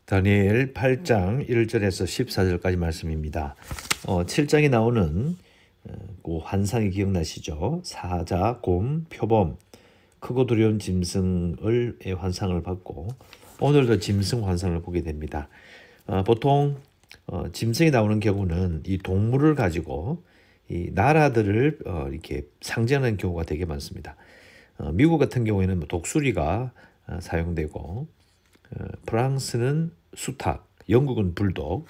다니엘 8장 1절에서 14절까지 말씀입니다. 7장에 나오는 그 환상이 기억나시죠? 사자, 곰, 표범, 크고 두려운 짐승의 환상을 받고 오늘도 짐승 환상을 보게 됩니다. 보통 짐승이 나오는 경우는 이 동물을 가지고 이 나라들을 이렇게 상징하는 경우가 되게 많습니다. 미국 같은 경우에는 독수리가 사용되고 프랑스는 수탉, 영국은 불독,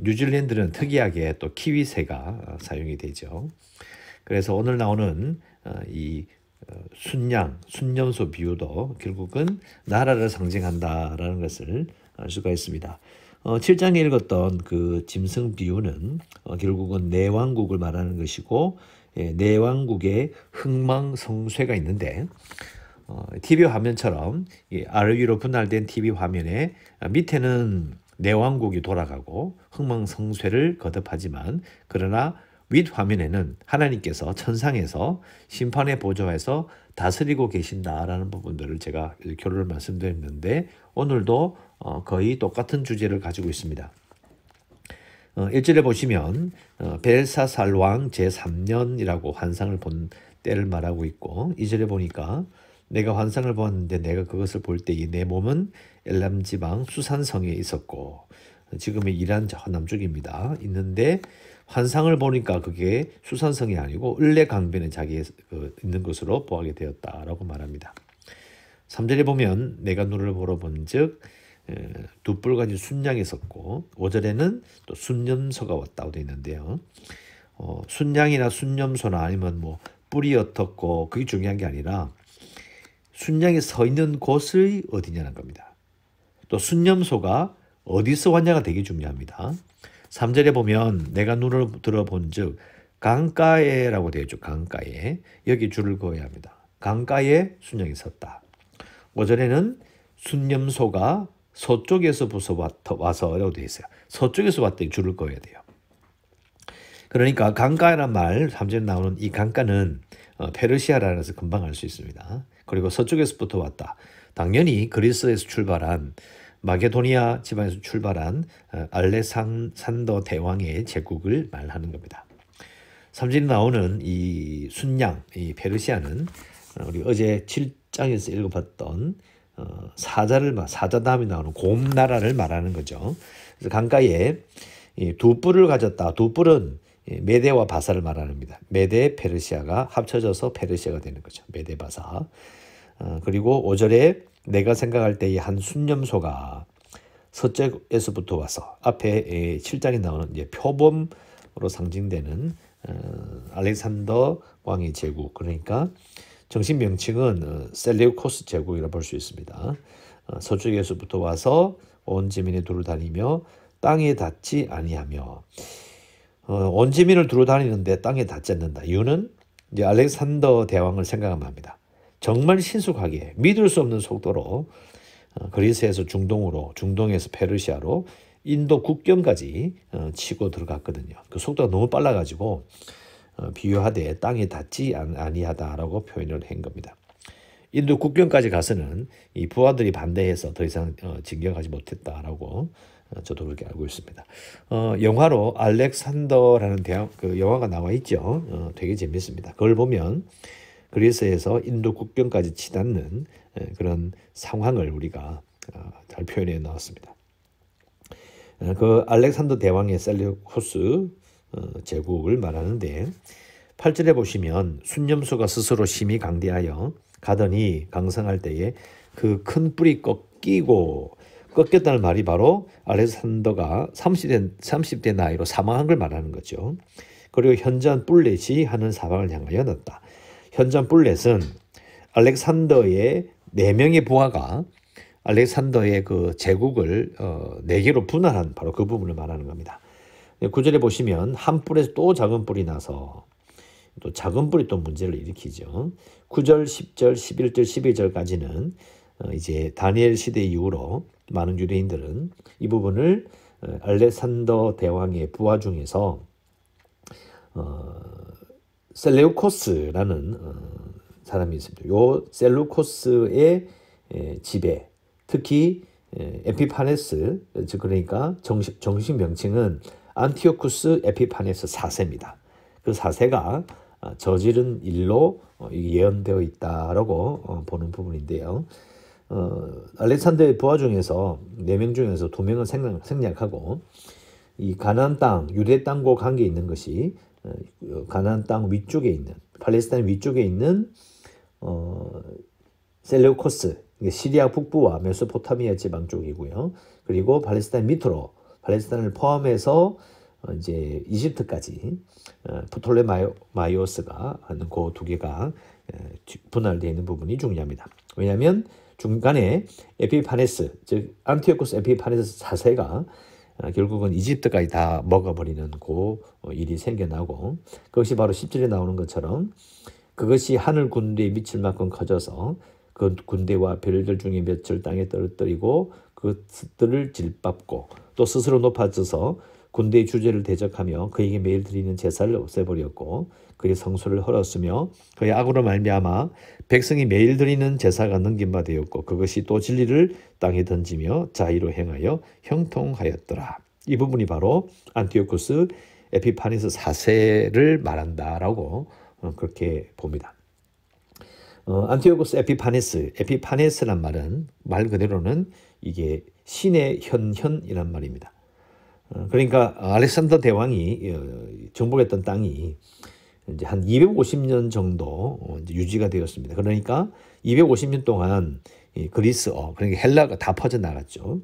뉴질랜드는 특이하게 또 키위새가 사용이 되죠. 그래서 오늘 나오는 이 순양, 순념소 비유도 결국은 나라를 상징한다라는 것을 알 수가 있습니다. 7장에 읽었던 그 짐승 비유는 결국은 내왕국을 말하는 것이고, 내왕국에 흥망성쇠가 있는데 TV 화면처럼 아래 위로 분할된 TV 화면에 밑에는 내왕국이 돌아가고 흥망성쇠를 거듭하지만, 그러나 윗 화면에는 하나님께서 천상에서 심판의 보좌에서 다스리고 계신다라는 부분들을 제가 교류를 말씀드렸는데, 오늘도 거의 똑같은 주제를 가지고 있습니다. 1절에 보시면 벨사살 왕 제3년이라고 환상을 본 때를 말하고 있고, 2절에 보니까 내가 환상을 보았는데 내가 그것을 볼 때에 내 몸은 엘람 지방 수산성에 있었고, 지금의 이란 남쪽입니다. 있는데 환상을 보니까 그게 수산성이 아니고 을레강변에 자기의 있는 것으로 보게 되었다라고 말합니다. 3절에 보면 내가 눈을 보러 본즉 두 뿔가지 순양이 있었고, 5절에는 또 순념소가 왔다고 되어 있는데요. 순양이나 순념소나 아니면 뭐 뿔이 어떻고 그게 중요한 게 아니라 순양이 서 있는 곳이 어디냐는 겁니다. 또 순념소가 어디서 왔냐가 되게 중요합니다. 3절에 보면 내가 눈을 들어본 즉 강가에라고 되어 있죠. 강가에. 여기 줄을 그어야 합니다. 강가에 순양이 섰다. 5절에는 순념소가 서쪽에서부터 와서라고 되어 있어요. 서쪽에서 왔더니 줄을 그어야 돼요. 그러니까 강가라는 말 3절에 나오는 이 강가는 페르시아라는 것을 금방 알 수 있습니다. 그리고 서쪽에서부터 왔다. 당연히 그리스에서 출발한 마게도니아 지방에서 출발한 알렉산더 대왕의 제국을 말하는 겁니다. 3절에 나오는 이 순양, 이 페르시아는 우리 어제 7장에서 읽어봤던 사자 다음에 나오는 곰나라를 말하는 거죠. 그래서 강가에 두 뿔을 가졌다. 두 뿔은 메대와 바사를 말합니다. 메대, 페르시아가 합쳐져서 페르시아가 되는 거죠. 메대, 바사. 그리고 5절에 내가 생각할 때의 한 순념소가 서쪽에서부터 와서, 앞에 7장에 나오는 이제 표범으로 상징되는 알렉산더 왕의 제국, 그러니까 정식 명칭은 셀레우코스 제국이라고 볼 수 있습니다. 서쪽에서부터 와서 온 지민이 두루 다니며 땅에 닿지 아니하며, 온 지민을 두루 다니는데 땅에 닿지 않는다. 이유는 이제 알렉산더 대왕을 생각하면 합니다. 정말 신속하게 믿을 수 없는 속도로 그리스에서 중동으로, 중동에서 페르시아로 인도 국경까지 치고 들어갔거든요. 그 속도가 너무 빨라가지고 비유하되 땅에 닿지 아니하다라고 표현을 한 겁니다. 인도 국경까지 가서는 이 부하들이 반대해서 더 이상 진격하지 못했다라고 저도 그렇게 알고 있습니다. 영화로 알렉산더라는 그 영화가 나와 있죠. 되게 재밌습니다. 그걸 보면 그리스에서 인도 국경까지 치닫는 그런 상황을 우리가 잘 표현해 나왔습니다. 그 알렉산더 대왕의 셀레우코스 제국을 말하는데, 8절에 보시면 순념소가 스스로 심히 강대하여 가더니 강성할 때에 그 큰 뿔이 꺾였다는 말이 바로 알렉산더가 30대 나이로 사망한 걸 말하는 거죠. 그리고 현전 뿔렛이 하는 사방을 향하여 넣었다. 현전 뿔렛은 알렉산더의 4명의 부하가 알렉산더의 그 제국을 4개로 분할한 바로 그 부분을 말하는 겁니다. 9절에 보시면 한 뿔에서 또 작은 뿔이 나서, 또 작은 뿔이 또 문제를 일으키죠. 9절, 10절, 11절, 12절까지는 이제 다니엘 시대 이후로 많은 유대인들은 이 부분을 알렉산더 대왕의 부하 중에서 셀레우코스라는 사람이 있습니다. 요 셀루코스의 지배, 특히 에피파네스, 즉 그러니까 정식 명칭은 안티오쿠스 에피파네스 4세입니다. 그 4세가 저지른 일로 예언되어 있다라고 보는 부분인데요. 알렉산더의 부하 중에서 4명 중에서 2명은 생략하고 이 가나안 땅, 유대 땅과 관계 있는 것이 가나안 땅 위쪽에 있는 팔레스타인 위쪽에 있는 셀레우코스, 시리아 북부와 메소포타미아 지방 쪽이고요. 그리고 팔레스타인 밑으로 팔레스타인을 포함해서 이제 이집트까지 프톨레마이오스가 하는 그 2개가 분할되어 있는 부분이 중요합니다. 왜냐하면 중간에 에피파네스, 즉 안티오쿠스 에피파네스 4세가 결국은 이집트까지 다 먹어버리는 그 일이 생겨나고, 그것이 바로 10절에 나오는 것처럼 그것이 하늘 군대에 미칠 만큼 커져서 그 군대와 별들 중에 몇을 땅에 떨어뜨리고 그들을 질밟고 또 스스로 높아져서 군대의 주제를 대적하며 그에게 매일 드리는 제사를 없애버렸고 그의 성소를 헐었으며 그의 악으로 말미암아 백성이 매일 드리는 제사가 넘긴 바 되었고 그것이 또 진리를 땅에 던지며 자의로 행하여 형통하였더라. 이 부분이 바로 안티오쿠스 에피파네스 4세를 말한다라고 그렇게 봅니다. 안티오쿠스 에피파네스란 말은 말 그대로는 이게 신의 현현이란 말입니다. 그러니까 알렉산더 대왕이 정복했던 땅이 이제 한 250년 정도 유지가 되었습니다. 그러니까 250년 동안 그리스어, 그러니까 헬라가 다 퍼져나갔죠.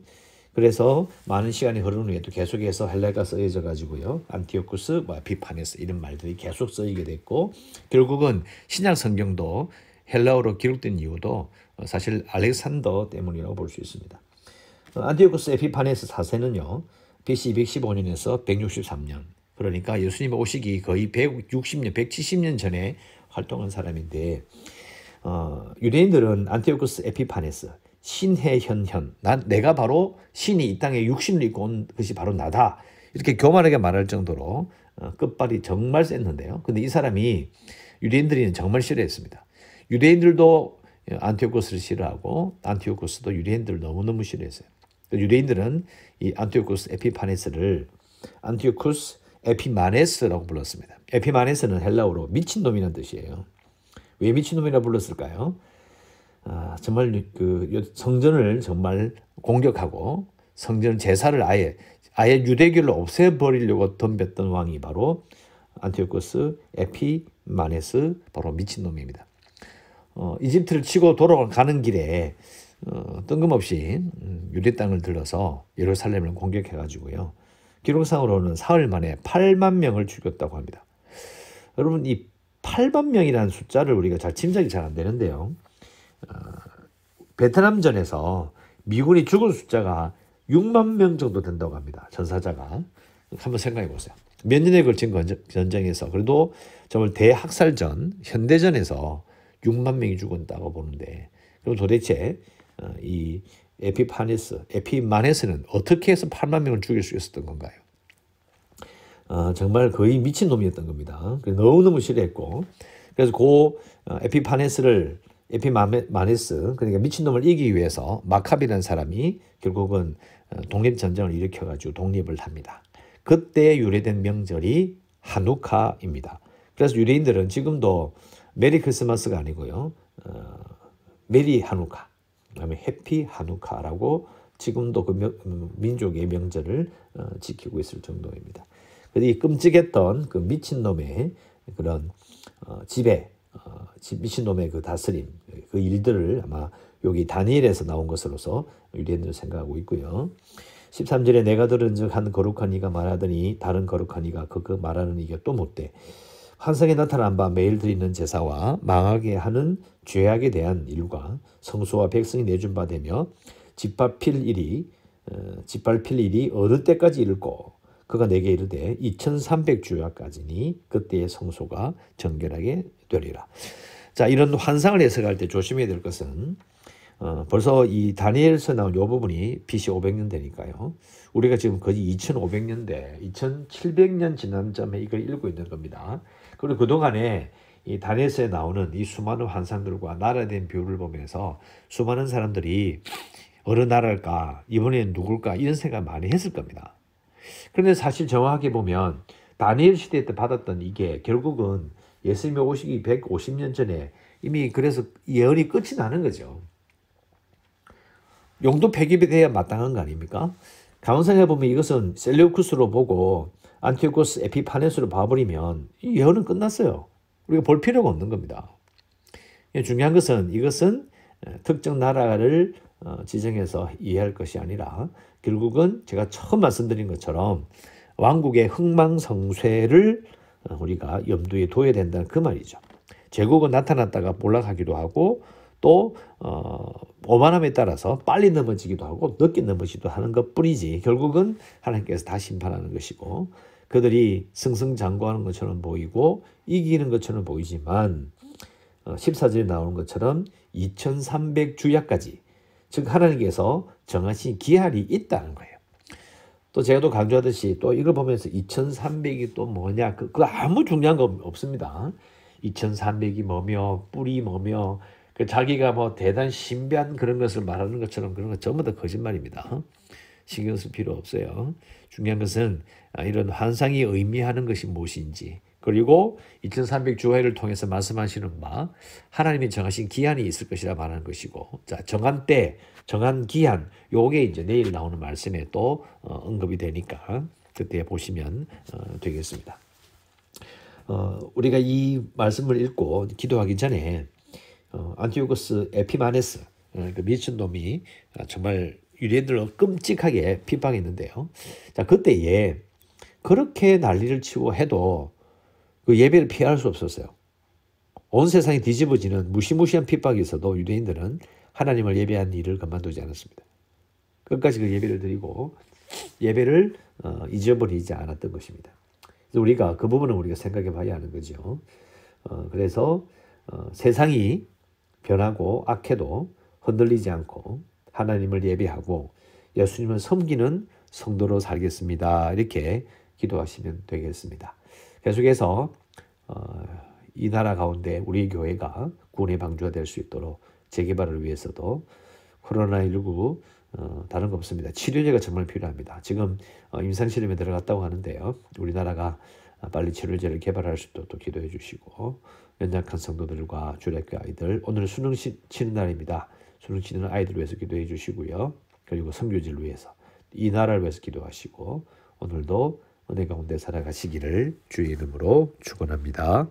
그래서 많은 시간이 흐른 후에도 계속해서 헬라가 쓰여져 가지고요. 안티오쿠스, 에피파네스 이런 말들이 계속 쓰이게 됐고 결국은 신약 성경도 헬라어로 기록된 이유도 사실 알렉산더 때문이라고 볼 수 있습니다. 안티오쿠스 에피파네스 4세는요. BC 215년에서 163년, 그러니까 예수님 오시기 거의 160년, 170년 전에 활동한 사람인데 유대인들은 안티오쿠스 에피파네스, 신의 현현, 내가 바로 신이 이 땅에 육신을 입고 온 것이 바로 나다, 이렇게 교만하게 말할 정도로 끝발이 정말 셌는데요. 근데 이 사람이 유대인들이 정말 싫어했습니다. 유대인들도 안티오쿠스를 싫어하고 안티오쿠스도 유대인들을 너무너무 싫어했어요. 유대인들은 이 안티오쿠스 에피파네스를 안티오쿠스 에피마네스라고 불렀습니다. 에피마네스는 헬라어로 미친놈이라는 뜻이에요. 왜 미친놈이라고 불렀을까요? 정말 그 성전을 정말 공격하고 성전 제사를 아예 유대교를 없애버리려고 덤볐던 왕이 바로 안티오쿠스 에피마네스, 바로 미친놈입니다. 이집트를 치고 돌아가는 길에 뜬금없이 유대 땅을 들러서 예루살렘을 공격해가지고요. 기록상으로는 사흘 만에 8만 명을 죽였다고 합니다. 여러분, 이 8만 명이라는 숫자를 우리가 짐작이 잘 안 되는데요. 베트남전에서 미군이 죽은 숫자가 6만 명 정도 된다고 합니다. 전사자가. 한번 생각해 보세요. 몇 년에 걸친 전쟁에서 그래도 정말 대학살전, 현대전에서 6만 명이 죽었다고 보는데, 그럼 도대체 이 에피마네스는 어떻게 해서 8만 명을 죽일 수 있었던 건가요? 정말 거의 미친놈이었던 겁니다. 너무너무 싫어했고, 그래서 에피마네스, 그러니까 미친놈을 이기기 위해서 마카비라는 사람이 결국은 독립전쟁을 일으켜가지고 독립을 합니다. 그때 유래된 명절이 하누카입니다. 그래서 유대인들은 지금도 메리 크리스마스가 아니고요, 메리 하누카, 그다음에 해피 하누카라고 지금도 그 민족의 명절을 지키고 있을 정도입니다. 그래서 이 끔찍했던 그 미친놈의 그런 미친놈의 그 다스림, 그 일들을 아마 여기 다니엘에서 나온 것으로서 유대인들은 생각하고 있고요. 13절에 내가 들은즉 한 거룩한 이가 말하더니 다른 거룩한 이가 그 말하는 이가 또 못돼. 환상에 나타난 바 매일 드리는 제사와 망하게 하는 죄악에 대한 일과 성소와 백성이 내준 바 되며 짓밟힐 일이 어느 때까지 이를꼬. 그가 내게 이르되 2300주야까지니 그때의 성소가 정결하게 되리라. 자, 이런 환상을 해석할 때 조심해야 될 것은 벌써 이 다니엘서 나온 이 부분이 BC 500년 되니까요. 우리가 지금 거의 2500년대, 2700년 지난 점에 이걸 읽고 있는 겁니다. 그리고 그동안에 이 다니엘서에 나오는 이 수많은 환상들과 나라된 비유를 보면서 수많은 사람들이 어느 나라일까? 이번엔 누굴까? 이런 생각 많이 했을 겁니다. 그런데 사실 정확하게 보면 다니엘 시대 때 받았던 이게 결국은 예수님이 오시기 150년 전에 이미 그래서 예언이 끝이 나는 거죠. 용도 폐기이 돼야 마땅한 거 아닙니까? 가운성에 보면 이것은 셀레우쿠스로 보고 안티오코스 에피파네스로 봐버리면 이 예언은 끝났어요. 우리가 볼 필요가 없는 겁니다. 중요한 것은 이것은 특정 나라를 지정해서 이해할 것이 아니라 결국은 제가 처음 말씀드린 것처럼 왕국의 흥망성쇠를 우리가 염두에 둬야 된다는 그 말이죠. 제국은 나타났다가 몰락하기도 하고 또 오만함에 따라서 빨리 넘어지기도 하고 늦게 넘어지기도 하는 것뿐이지 결국은 하나님께서 다 심판하는 것이고 그들이 승승장구하는 것처럼 보이고 이기는 것처럼 보이지만 14절에 나오는 것처럼 2300주야까지 즉 하나님께서 정하신 기한이 있다는 거예요. 또 제가 또 강조하듯이 또 이걸 보면서 2300이 또 뭐냐 그거 아무 중요한 거 없습니다. 2300이 뭐며 뿔이 뭐며 자기가 뭐 대단 신비한 그런 것을 말하는 것처럼 그런 거 전부 다 거짓말입니다. 신경 쓸 필요 없어요. 중요한 것은 이런 환상이 의미하는 것이 무엇인지 그리고 2300주화를 통해서 말씀하시는 바 하나님이 정하신 기한이 있을 것이라 말하는 것이고 자 정한 때 정한 기한 요게 이제 내일 나오는 말씀에 또 언급이 되니까 그때 보시면 되겠습니다. 우리가 이 말씀을 읽고 기도하기 전에 안티오코스 에피마네스 그 미친놈이 정말 유대인들을 끔찍하게 핍박했는데요. 자 그때에 그렇게 난리를 치고 해도 그 예배를 피할 수 없었어요. 온 세상이 뒤집어지는 무시무시한 핍박이 있어도 유대인들은 하나님을 예배한 일을 그만두지 않았습니다. 끝까지 그 예배를 드리고 예배를 잊어버리지 않았던 것입니다. 그래서 우리가 그 부분은 우리가 생각해 봐야 하는 거죠. 그래서 세상이 변하고 악해도 흔들리지 않고 하나님을 예배하고 예수님을 섬기는 성도로 살겠습니다. 이렇게 기도하시면 되겠습니다. 계속해서 이 나라 가운데 우리 교회가 구원의 방주가 될 수 있도록 재개발을 위해서도 코로나19 다른 거 없습니다. 치료제가 정말 필요합니다. 지금 임상실험에 들어갔다고 하는데요. 우리나라가 빨리 치료제를 개발할 수 있도록 또 기도해 주시고 연약한 성도들과 주일학교 아이들 오늘 수능 치는 날입니다. 수능 치는 아이들 위해서 기도해 주시고요. 그리고 선교지를 위해서 이 나라를 위해서 기도하시고 오늘도 은혜 가운데 살아가시기를 주의 이름으로 축원합니다.